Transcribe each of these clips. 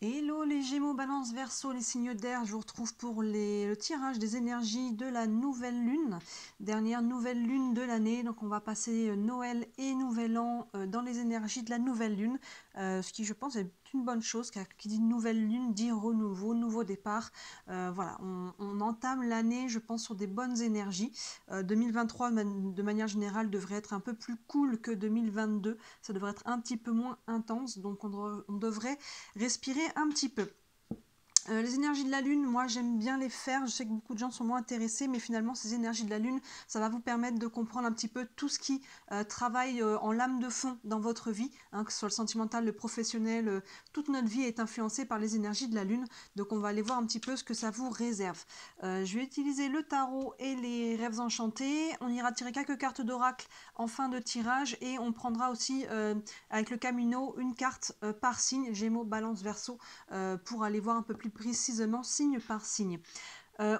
Hello les Gémeaux, Balance, Verseau, les signes d'air, je vous retrouve pour le tirage des énergies de la nouvelle lune, dernière nouvelle lune de l'année. Donc on va passer Noël et Nouvel An dans les énergies de la nouvelle lune, ce qui je pense est une bonne chose, car qui dit nouvelle lune dit renouveau, nouveau départ. Voilà, on entame l'année je pense sur des bonnes énergies. 2023 de manière générale devrait être un peu plus cool que 2022, ça devrait être un petit peu moins intense, donc on devrait respirer un petit peu. Les énergies de la Lune, moi j'aime bien les faire, je sais que beaucoup de gens sont moins intéressés, mais finalement ces énergies de la Lune, ça va vous permettre de comprendre un petit peu tout ce qui travaille en lame de fond dans votre vie, hein, que ce soit le sentimental, le professionnel, toute notre vie est influencée par les énergies de la Lune, donc on va aller voir un petit peu ce que ça vous réserve. Je vais utiliser le tarot et les rêves enchantés, on ira tirer quelques cartes d'oracle en fin de tirage, et on prendra aussi avec le Camino une carte par signe, Gémeaux, Balance, Verseau, pour aller voir un peu plus précisément signe par signe.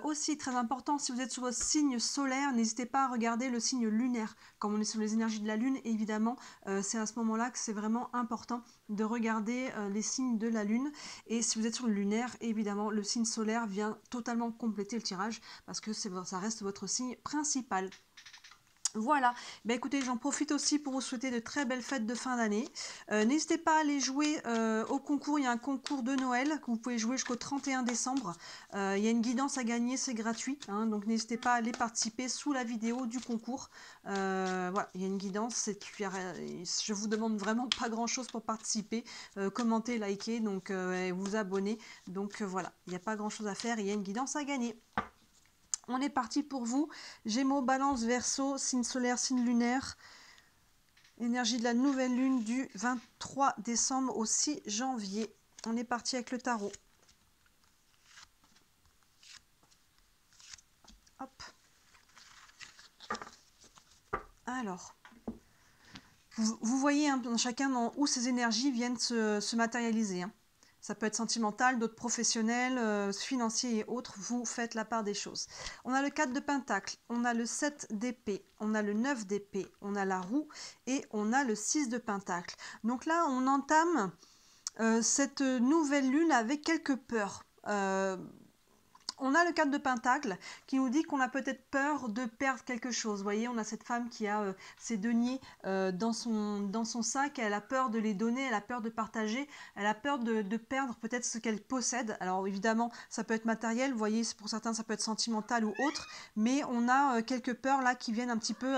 Aussi très important, si vous êtes sur votre signe solaire, n'hésitez pas à regarder le signe lunaire. Comme on est sur les énergies de la lune, évidemment, c'est à ce moment-là que c'est vraiment important de regarder les signes de la lune. Et si vous êtes sur le lunaire, évidemment, le signe solaire vient totalement compléter le tirage parce que ça reste votre signe principal. Voilà, ben écoutez, j'en profite aussi pour vous souhaiter de très belles fêtes de fin d'année. N'hésitez pas à aller jouer au concours, il y a un concours de Noël que vous pouvez jouer jusqu'au 31 décembre. Il y a une guidance à gagner, c'est gratuit, hein, donc n'hésitez pas à aller participer sous la vidéo du concours. Voilà, il y a une guidance, je vous demande vraiment pas grand chose pour participer. Commentez, likez, donc, et vous abonnez, donc voilà, il n'y a pas grand chose à faire, il y a une guidance à gagner. On est parti pour vous, Gémeaux, Balance, Verseau, signe solaire, signe lunaire. Énergie de la nouvelle lune du 23 décembre au 6 janvier. On est parti avec le tarot. Hop. Alors, vous voyez hein, chacun où ces énergies viennent se matérialiser. Hein. Ça peut être sentimental, d'autres professionnels, financiers et autres, vous faites la part des choses. On a le 4 de Pentacle, on a le 7 d'épée, on a le 9 d'épée, on a la roue et on a le 6 de Pentacle. Donc là, on entame cette nouvelle lune avec quelques peurs. On a le 4 de Pentacle qui nous dit qu'on a peut-être peur de perdre quelque chose. Vous voyez, on a cette femme qui a ses deniers dans son sac, elle a peur de les donner, elle a peur de partager, elle a peur de perdre peut-être ce qu'elle possède. Alors évidemment, ça peut être matériel, vous voyez, pour certains ça peut être sentimental ou autre, mais on a quelques peurs là qui viennent un petit peu...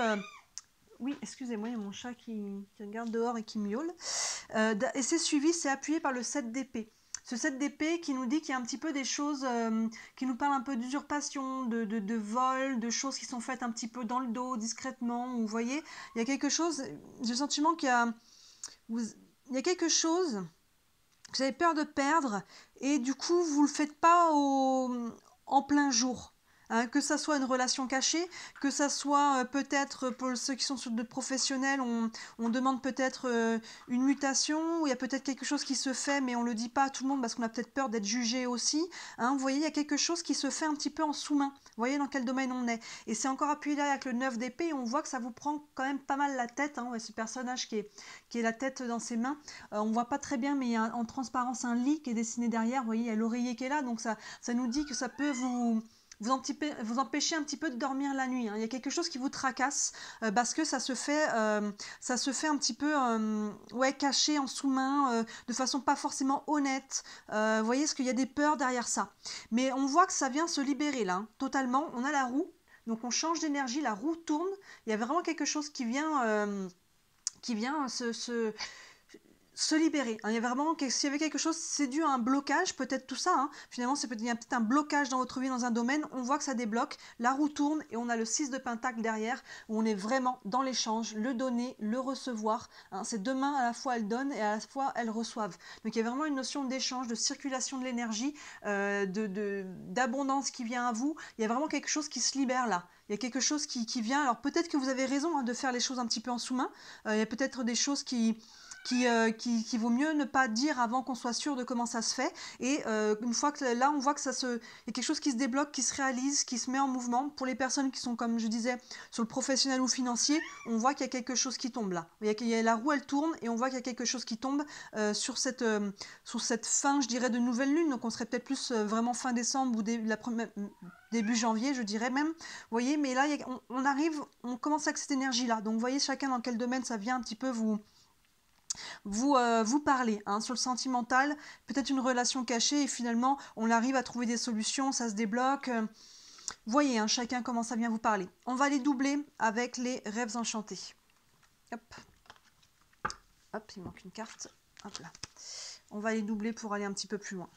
Oui, excusez-moi, il y a mon chat qui regarde dehors et qui miaule. Et c'est suivi, c'est appuyé par le 7 d'épée. Ce 7 d'épée qui nous dit qu'il y a un petit peu des choses qui nous parlent un peu d'usurpation, de vol, de choses qui sont faites un petit peu dans le dos, discrètement. Vous voyez, il y a quelque chose, j'ai le sentiment qu'il y a, il y a quelque chose que vous avez peur de perdre et du coup vous ne le faites pas en plein jour. Hein, que ça soit une relation cachée, que ça soit peut-être pour ceux qui sont sur de professionnels, on demande peut-être une mutation, ou il y a peut-être quelque chose qui se fait, mais on ne le dit pas à tout le monde parce qu'on a peut-être peur d'être jugé aussi. Hein, vous voyez, il y a quelque chose qui se fait un petit peu en sous-main. Vous voyez dans quel domaine on est. Et c'est encore appuyé là avec le 9 d'épée, et on voit que ça vous prend quand même pas mal la tête. Hein, ce personnage qui est la tête dans ses mains, on ne voit pas très bien, mais il y a en transparence un lit qui est dessiné derrière. Vous voyez, il y a l'oreiller qui est là, donc ça nous dit que ça peut vous empêcher un petit peu de dormir la nuit. Hein. Il y a quelque chose qui vous tracasse parce que ça se fait un petit peu ouais, caché en sous-main, de façon pas forcément honnête. Vous voyez, parce qu'il y a des peurs derrière ça. Mais on voit que ça vient se libérer là, hein, totalement. On a la roue, donc on change d'énergie, la roue tourne. Il y a vraiment quelque chose qui vient se libérer. Hein. Il y a vraiment, s'il y avait quelque chose, c'est dû à un blocage, peut-être tout ça. Hein. Finalement, il y a peut-être un blocage dans votre vie, dans un domaine. On voit que ça débloque, la roue tourne et on a le 6 de Pentacle derrière, où on est vraiment dans l'échange, le donner, le recevoir. Hein. C'est deux mains, à la fois elles donnent et à la fois elles reçoivent. Donc il y a vraiment une notion d'échange, de circulation de l'énergie, d'abondance qui vient à vous. Il y a vraiment quelque chose qui se libère là. Il y a quelque chose qui vient. Alors peut-être que vous avez raison hein, de faire les choses un petit peu en sous-main. Il y a peut-être des choses qui qui vaut mieux ne pas dire avant qu'on soit sûr de comment ça se fait. Et une fois que là, on voit que il y a quelque chose qui se débloque, qui se réalise, qui se met en mouvement. Pour les personnes qui sont, comme je disais, sur le professionnel ou financier, on voit qu'il y a quelque chose qui tombe là. La roue, elle tourne et on voit qu'il y a quelque chose qui tombe sur cette fin, je dirais, de nouvelle lune. Donc on serait peut-être plus vraiment fin décembre ou début janvier, je dirais même. Vous voyez, mais là, on commence avec cette énergie-là. Donc vous voyez chacun dans quel domaine ça vient un petit peu vous parler, hein, sur le sentimental, peut-être une relation cachée et finalement on arrive à trouver des solutions, ça se débloque. Vous voyez, hein, chacun commence à bien vous parler. On va les doubler avec les rêves enchantés. Hop, hop, il manque une carte. Hop là. On va les doubler pour aller un petit peu plus loin.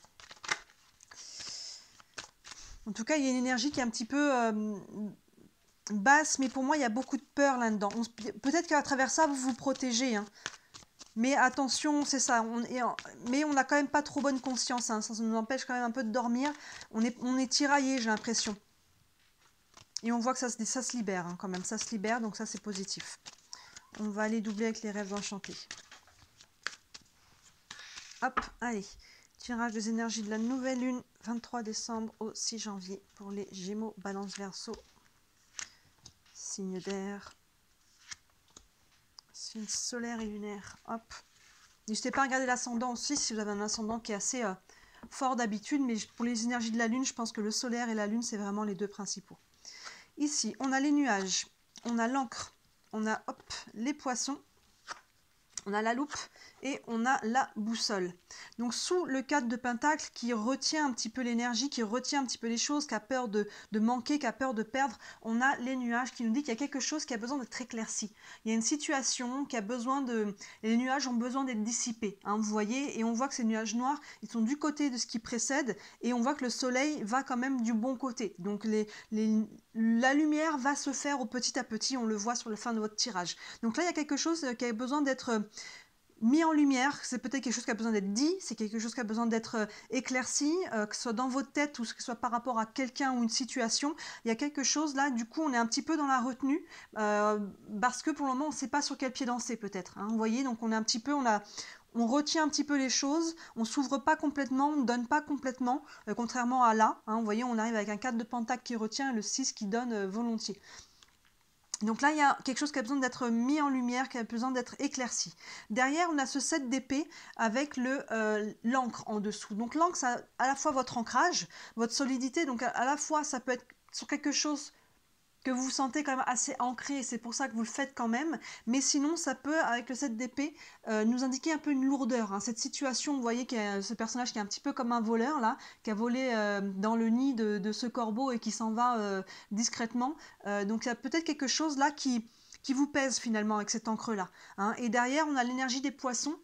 En tout cas, il y a une énergie qui est un petit peu basse, mais pour moi, il y a beaucoup de peur là-dedans. Peut-être qu'à travers ça, vous vous protégez, hein. Mais attention, c'est ça, mais on n'a quand même pas trop bonne conscience, hein, ça nous empêche quand même un peu de dormir. On est tiraillé, j'ai l'impression. Et on voit que ça se libère, hein, quand même, ça se libère, donc ça c'est positif. On va aller doubler avec les rêves enchantés. Hop, allez, tirage des énergies de la nouvelle lune, 23 décembre au 6 janvier, pour les Gémeaux, Balance, Verseau, signe d'air. Signe solaire et lunaire. Hop. N'hésitez pas à regarder l'ascendant aussi, si vous avez un ascendant qui est assez fort d'habitude, mais pour les énergies de la lune, je pense que le solaire et la lune, c'est vraiment les deux principaux. Ici, on a les nuages, on a l'encre, on a les poissons, on a la loupe et on a la boussole. Donc sous le 4 de Pentacle qui retient un petit peu l'énergie, qui retient un petit peu les choses, qui a peur de manquer, qui a peur de perdre, on a les nuages qui nous dit qu'il y a quelque chose qui a besoin d'être éclairci. Il y a une situation qui a besoin de... Les nuages ont besoin d'être dissipés, hein, vous voyez, et on voit que ces nuages noirs, ils sont du côté de ce qui précède, et on voit que le soleil va quand même du bon côté. Donc la lumière va se faire au petit à petit, on le voit sur la fin de votre tirage. Donc là, il y a quelque chose qui a besoin d'être mis en lumière, c'est peut-être quelque chose qui a besoin d'être dit, c'est quelque chose qui a besoin d'être éclairci, que ce soit dans votre tête ou que ce soit par rapport à quelqu'un ou une situation, il y a quelque chose là, du coup on est un petit peu dans la retenue, parce que pour le moment on ne sait pas sur quel pied danser peut-être, hein, vous voyez, donc on est un petit peu, on retient un petit peu les choses, on ne s'ouvre pas complètement, on ne donne pas complètement, contrairement à là, hein, vous voyez, on arrive avec un 4 de Pentacle qui retient et le 6 qui donne volontiers. Donc là, il y a quelque chose qui a besoin d'être mis en lumière, qui a besoin d'être éclairci. Derrière, on a ce 7 d'épée avec l'encre en dessous. Donc l'encre, c'est à la fois votre ancrage, votre solidité. Donc à la fois, ça peut être sur quelque chose que vous vous sentez quand même assez ancré, et c'est pour ça que vous le faites quand même, mais sinon ça peut, avec le 7 d'épée, nous indiquer un peu une lourdeur, hein. Cette situation, vous voyez qu'il y a ce personnage qui est un petit peu comme un voleur là, qui a volé dans le nid de ce corbeau et qui s'en va discrètement, donc il y a peut-être quelque chose là qui vous pèse finalement avec cette encre là, hein. Et derrière on a l'énergie des poissons,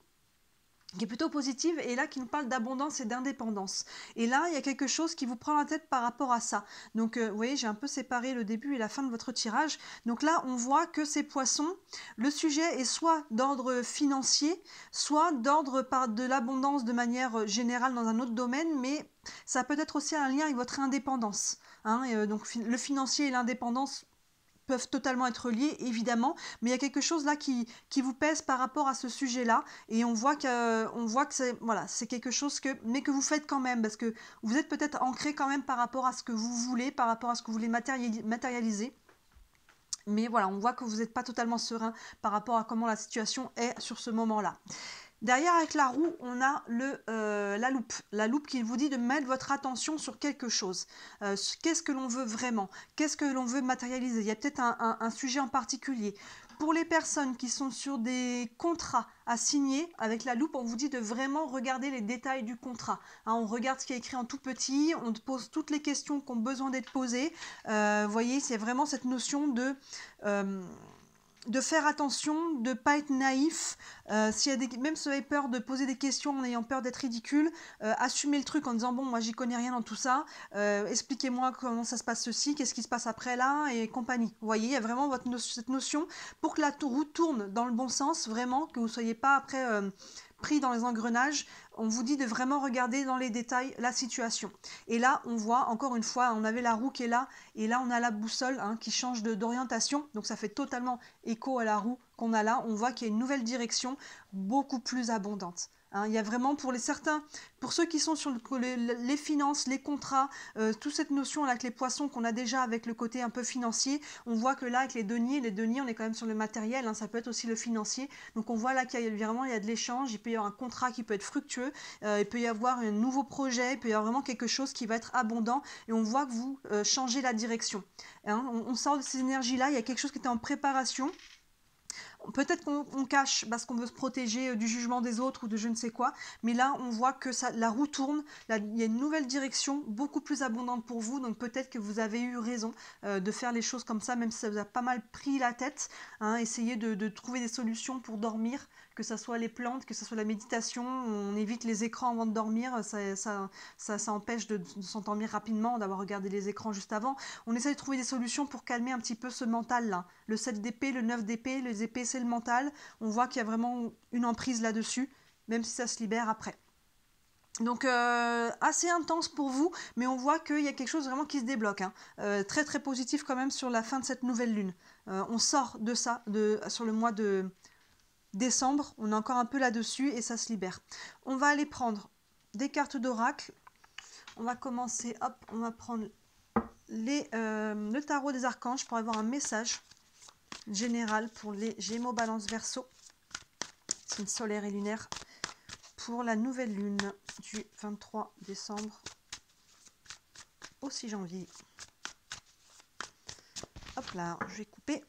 qui est plutôt positive, et là qui nous parle d'abondance et d'indépendance. Et là, il y a quelque chose qui vous prend la tête par rapport à ça. Donc, vous voyez, j'ai un peu séparé le début et la fin de votre tirage. Donc là, on voit que ces poissons, le sujet est soit d'ordre financier, soit d'ordre par de l'abondance de manière générale dans un autre domaine, mais ça peut être aussi un lien avec votre indépendance, hein. Donc, le financier et l'indépendance peuvent totalement être liés, évidemment, mais il y a quelque chose là qui vous pèse par rapport à ce sujet-là, et on voit que c'est voilà, c'est quelque chose mais que vous faites quand même, parce que vous êtes peut-être ancré quand même par rapport à ce que vous voulez, par rapport à ce que vous voulez matérialiser. Mais voilà, on voit que vous n'êtes pas totalement serein par rapport à comment la situation est sur ce moment-là. Derrière, avec la roue, on a la loupe. La loupe qui vous dit de mettre votre attention sur quelque chose. Qu'est-ce que l'on veut vraiment? Qu'est-ce que l'on veut matérialiser? Il y a peut-être un sujet en particulier. Pour les personnes qui sont sur des contrats à signer, avec la loupe, on vous dit de vraiment regarder les détails du contrat, hein. On regarde ce qui est écrit en tout petit, on pose toutes les questions qui ont besoin d'être posées. Vous voyez, c'est vraiment cette notion de faire attention, de ne pas être naïf, même si vous avez peur de poser des questions en ayant peur d'être ridicule, assumer le truc en disant bon, moi j'y connais rien dans tout ça, expliquez-moi comment ça se passe ceci, qu'est-ce qui se passe après là, et compagnie. Vous voyez, il y a vraiment cette notion pour que la roue tourne dans le bon sens, vraiment, que vous ne soyez pas après pris dans les engrenages, on vous dit de vraiment regarder dans les détails la situation. Et là, on voit, encore une fois, on avait la roue qui est là, et là, on a la boussole qui change d'orientation. Donc, ça fait totalement écho à la roue qu'on a là. On voit qu'il y a une nouvelle direction, beaucoup plus abondante. Il y a vraiment pour pour ceux qui sont sur les finances, les contrats, toute cette notion là avec les poissons qu'on a déjà avec le côté un peu financier, on voit que là avec les deniers, on est quand même sur le matériel, ça peut être aussi le financier. Donc on voit là qu'il y a vraiment de l'échange, il peut y avoir un contrat qui peut être fructueux, il peut y avoir un nouveau projet, il peut y avoir vraiment quelque chose qui va être abondant et on voit que vous changez la direction. On sort de ces énergies-là, il y a quelque chose qui était en préparation. Peut-être qu'on cache parce qu'on veut se protéger du jugement des autres ou de je ne sais quoi, mais là on voit que la roue tourne, il y a une nouvelle direction beaucoup plus abondante pour vous, donc peut-être que vous avez eu raison de faire les choses comme ça, même si ça vous a pas mal pris la tête. Essayez de trouver des solutions pour dormir, que ce soit les plantes, que ce soit la méditation, on évite les écrans avant de dormir, ça empêche de s'endormir rapidement, d'avoir regardé les écrans juste avant. On essaie de trouver des solutions pour calmer un petit peu ce mental-là. Le 7 d'épée, le 9 d'épée, les épées c'est le mental, on voit qu'il y a vraiment une emprise là-dessus, même si ça se libère après. Donc assez intense pour vous, mais on voit qu'il y a quelque chose vraiment qui se débloque. Très très positif quand même sur la fin de cette nouvelle lune. On sort de ça sur le mois de décembre, on est encore un peu là-dessus et ça se libère. On va aller prendre des cartes d'oracle. On va commencer, hop, on va prendre le tarot des archanges pour avoir un message général pour les Gémeaux, Balance, Verseau, signe solaire et lunaire, pour la nouvelle lune du 23 décembre au 6 janvier. Hop là, je vais couper.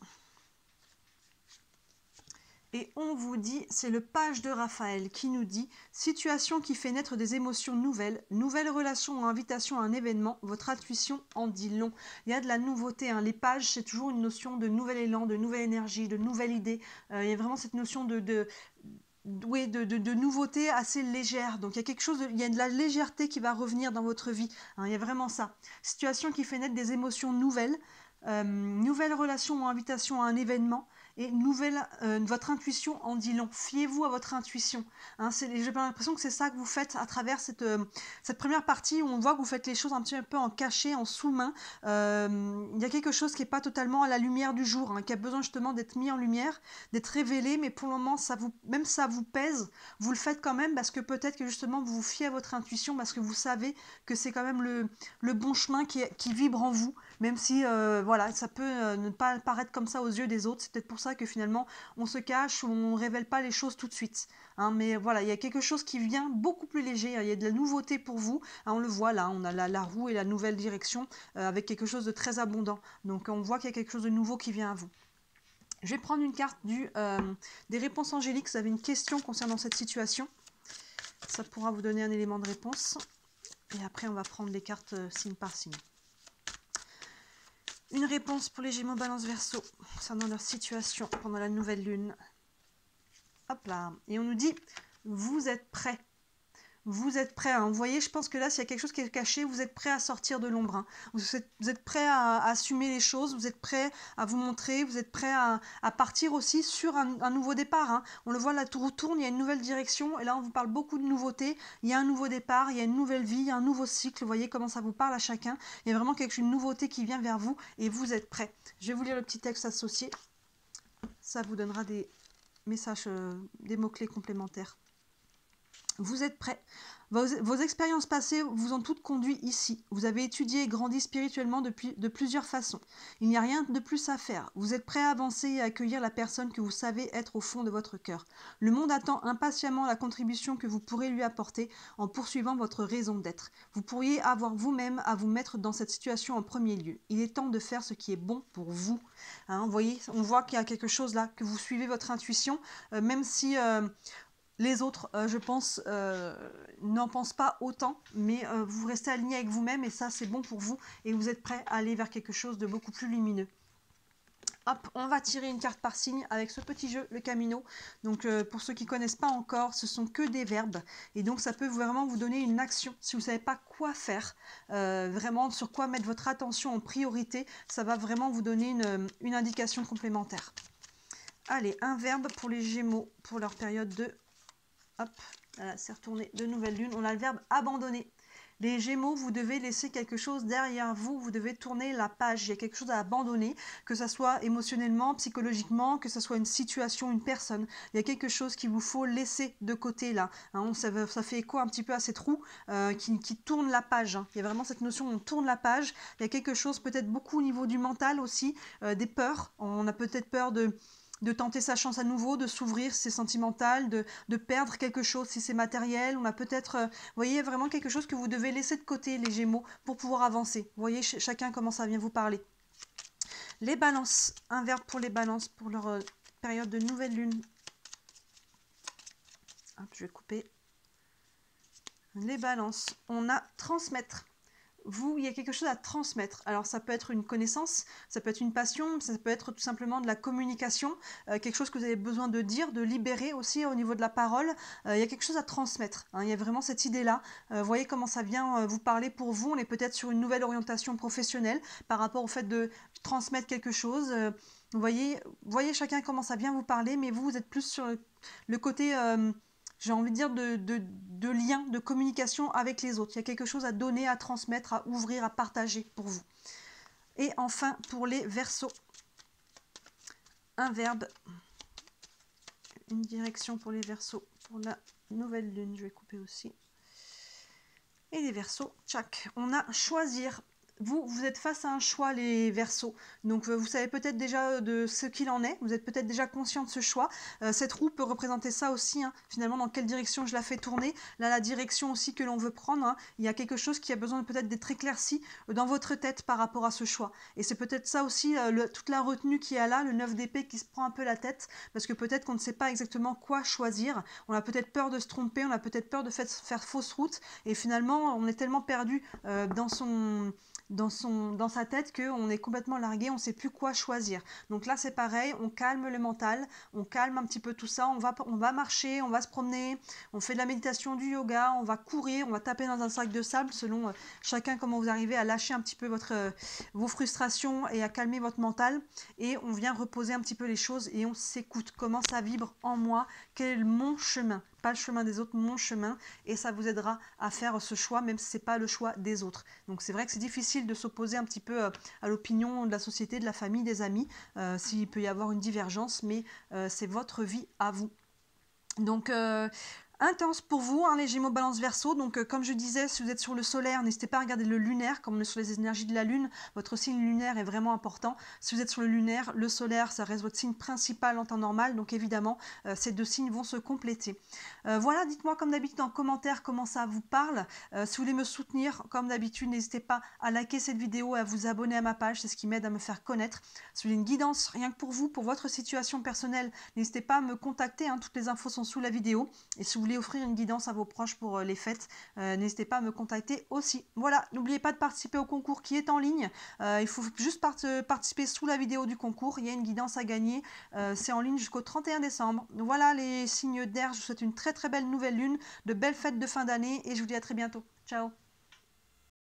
Et on vous dit, c'est le page de Raphaël qui nous dit « Situation qui fait naître des émotions nouvelles, nouvelle relation ou invitation à un événement, votre intuition en dit long. » Il y a de la nouveauté, les pages, c'est toujours une notion de nouvel élan, de nouvelle énergie, de nouvelle idée. Il y a vraiment cette notion de nouveauté assez légère. Donc il y a quelque chose, il y a de la légèreté qui va revenir dans votre vie. Il y a vraiment ça. Situation qui fait naître des émotions nouvelles, nouvelle relation ou invitation à un événement, et votre intuition en dit long. Fiez-vous à votre intuition. J'ai l'impression que c'est ça que vous faites à travers cette première partie où on voit que vous faites les choses un petit peu en cachet, en sous-main. Il y a quelque chose qui n'est pas totalement à la lumière du jour, qui a besoin justement d'être mis en lumière, d'être révélé, mais pour le moment, même ça vous pèse, vous le faites quand même parce que peut-être que justement vous vous fiez à votre intuition parce que vous savez que c'est quand même le bon chemin qui vibre en vous, même si voilà, ça peut ne pas paraître comme ça aux yeux des autres. C'est peut-être pour ça que finalement on se cache ou on ne révèle pas les choses tout de suite. Mais voilà, il y a quelque chose qui vient beaucoup plus léger, il y a de la nouveauté pour vous. On le voit là, on a la roue et la nouvelle direction avec quelque chose de très abondant. Donc on voit qu'il y a quelque chose de nouveau qui vient à vous. Je vais prendre une carte des réponses angéliques. Vous avez une question concernant cette situation. Ça pourra vous donner un élément de réponse. Et après, on va prendre les cartes signe par signe. Une réponse pour les Gémeaux, Balance, Verseau concernant leur situation pendant la nouvelle lune. Hop là. Et on nous dit, vous êtes prêts. Vous êtes prêts. Vous voyez, je pense que là, s'il y a quelque chose qui est caché, vous êtes prêts à sortir de l'ombre. Vous êtes prêts à assumer les choses, vous êtes prêts à vous montrer, vous êtes prêts à partir aussi sur un nouveau départ. On le voit, la roue tourne, il y a une nouvelle direction, et là, on vous parle beaucoup de nouveautés. Il y a un nouveau départ, il y a une nouvelle vie, il y a un nouveau cycle. Vous voyez comment ça vous parle à chacun. Il y a vraiment une nouveauté qui vient vers vous, et vous êtes prêts. Je vais vous lire le petit texte associé. Ça vous donnera des messages, des mots-clés complémentaires. Vous êtes prêts. Vos expériences passées vous ont toutes conduit ici. Vous avez étudié et grandi spirituellement de plusieurs façons. Il n'y a rien de plus à faire. Vous êtes prêts à avancer et à accueillir la personne que vous savez être au fond de votre cœur. Le monde attend impatiemment la contribution que vous pourrez lui apporter en poursuivant votre raison d'être. Vous pourriez avoir vous-même à vous mettre dans cette situation en premier lieu. Il est temps de faire ce qui est bon pour vous. Vous voyez, on voit qu'il y a quelque chose là, que vous suivez votre intuition, même si... les autres, je pense, n'en pensent pas autant, mais vous restez aligné avec vous-même et ça, c'est bon pour vous et vous êtes prêt à aller vers quelque chose de beaucoup plus lumineux. Hop, on va tirer une carte par signe avec ce petit jeu, le Camino. Donc, pour ceux qui ne connaissent pas encore, ce sont que des verbes et donc ça peut vraiment vous donner une action. Si vous ne savez pas quoi faire, vraiment sur quoi mettre votre attention en priorité, ça va vraiment vous donner une indication complémentaire. Allez, un verbe pour les Gémeaux pour leur période de Hop, voilà, c'est retourné de nouvelle lune. On a le verbe abandonner. Les Gémeaux, vous devez laisser quelque chose derrière vous, vous devez tourner la page. Il y a quelque chose à abandonner, que ce soit émotionnellement, psychologiquement, que ce soit une situation, une personne. Il y a quelque chose qu'il vous faut laisser de côté là. Hein, ça fait écho un petit peu à cette roue qui tourne la page. Hein. Il y a vraiment cette notion, on tourne la page. Il y a quelque chose peut-être beaucoup au niveau du mental aussi, des peurs. On a peut-être peur de tenter sa chance à nouveau, de s'ouvrir si c'est sentimental, de perdre quelque chose si c'est matériel. On a peut-être, vous voyez, vraiment quelque chose que vous devez laisser de côté, les Gémeaux, pour pouvoir avancer. Vous voyez, chacun comment ça vient vous parler. Les balances, un verbe pour les balances, pour leur période de nouvelle lune. Hop, je vais couper. Les balances, on a transmettre. Vous, il y a quelque chose à transmettre. Alors ça peut être une connaissance, ça peut être une passion, ça peut être tout simplement de la communication, quelque chose que vous avez besoin de dire, de libérer aussi au niveau de la parole. Il y a quelque chose à transmettre. Hein, il y a vraiment cette idée-là. Vous voyez comment ça vient vous parler pour vous. On est peut-être sur une nouvelle orientation professionnelle par rapport au fait de transmettre quelque chose. Vous voyez chacun comment ça vient vous parler, mais vous êtes plus sur le côté... j'ai envie de dire de lien, de communication avec les autres. Il y a quelque chose à donner, à transmettre, à ouvrir, à partager pour vous. Et enfin, pour les Verseaux, un verbe, une direction pour les Verseaux, pour la nouvelle lune, je vais couper aussi. Et les Verseaux, tchac, on a choisir. Vous êtes face à un choix, les Verseaux. Donc, vous savez peut-être déjà de ce qu'il en est. Vous êtes peut-être déjà conscient de ce choix. Cette roue peut représenter ça aussi, hein, finalement, dans quelle direction je la fais tourner. Là, la direction aussi que l'on veut prendre. Hein, il y a quelque chose qui a besoin peut-être d'être éclairci dans votre tête par rapport à ce choix. Et c'est peut-être ça aussi, toute la retenue qui est là, le 9 d'épée qui se prend un peu la tête. Parce que peut-être qu'on ne sait pas exactement quoi choisir. On a peut-être peur de se tromper. On a peut-être peur de faire fausse route. Et finalement, on est tellement perdu dans sa tête qu'on est complètement largué, on ne sait plus quoi choisir. Donc là, c'est pareil, on calme le mental, on calme un petit peu tout ça, on va marcher, on va se promener, on fait de la méditation, du yoga, on va courir, on va taper dans un sac de sable, selon chacun comment vous arrivez à lâcher un petit peu vos frustrations et à calmer votre mental. Et on vient reposer un petit peu les choses et on s'écoute, comment ça vibre en moi, quel est mon chemin, pas le chemin des autres, mon chemin, et ça vous aidera à faire ce choix, même si ce n'est pas le choix des autres. Donc c'est vrai que c'est difficile de s'opposer un petit peu à l'opinion de la société, de la famille, des amis, s'il peut y avoir une divergence, mais c'est votre vie à vous. Donc intense pour vous, hein, les Gémeaux, Balance, Verseau. Donc comme je disais, si vous êtes sur le solaire, n'hésitez pas à regarder le lunaire, comme on est sur les énergies de la lune, votre signe lunaire est vraiment important. Si vous êtes sur le lunaire, le solaire, ça reste votre signe principal en temps normal, donc évidemment, ces deux signes vont se compléter. Voilà, dites-moi comme d'habitude en commentaire comment ça vous parle. Si vous voulez me soutenir, comme d'habitude, n'hésitez pas à liker cette vidéo et à vous abonner à ma page, c'est ce qui m'aide à me faire connaître. Si vous voulez une guidance rien que pour vous, pour votre situation personnelle, n'hésitez pas à me contacter, hein, toutes les infos sont sous la vidéo. Et si vous voulez offrir une guidance à vos proches pour les fêtes, n'hésitez pas à me contacter aussi. Voilà, n'oubliez pas de participer au concours qui est en ligne. Il faut juste participer sous la vidéo du concours. Il y a une guidance à gagner. C'est en ligne jusqu'au 31 décembre. Voilà les signes d'air. Je vous souhaite une très très belle nouvelle lune, de belles fêtes de fin d'année et je vous dis à très bientôt. Ciao!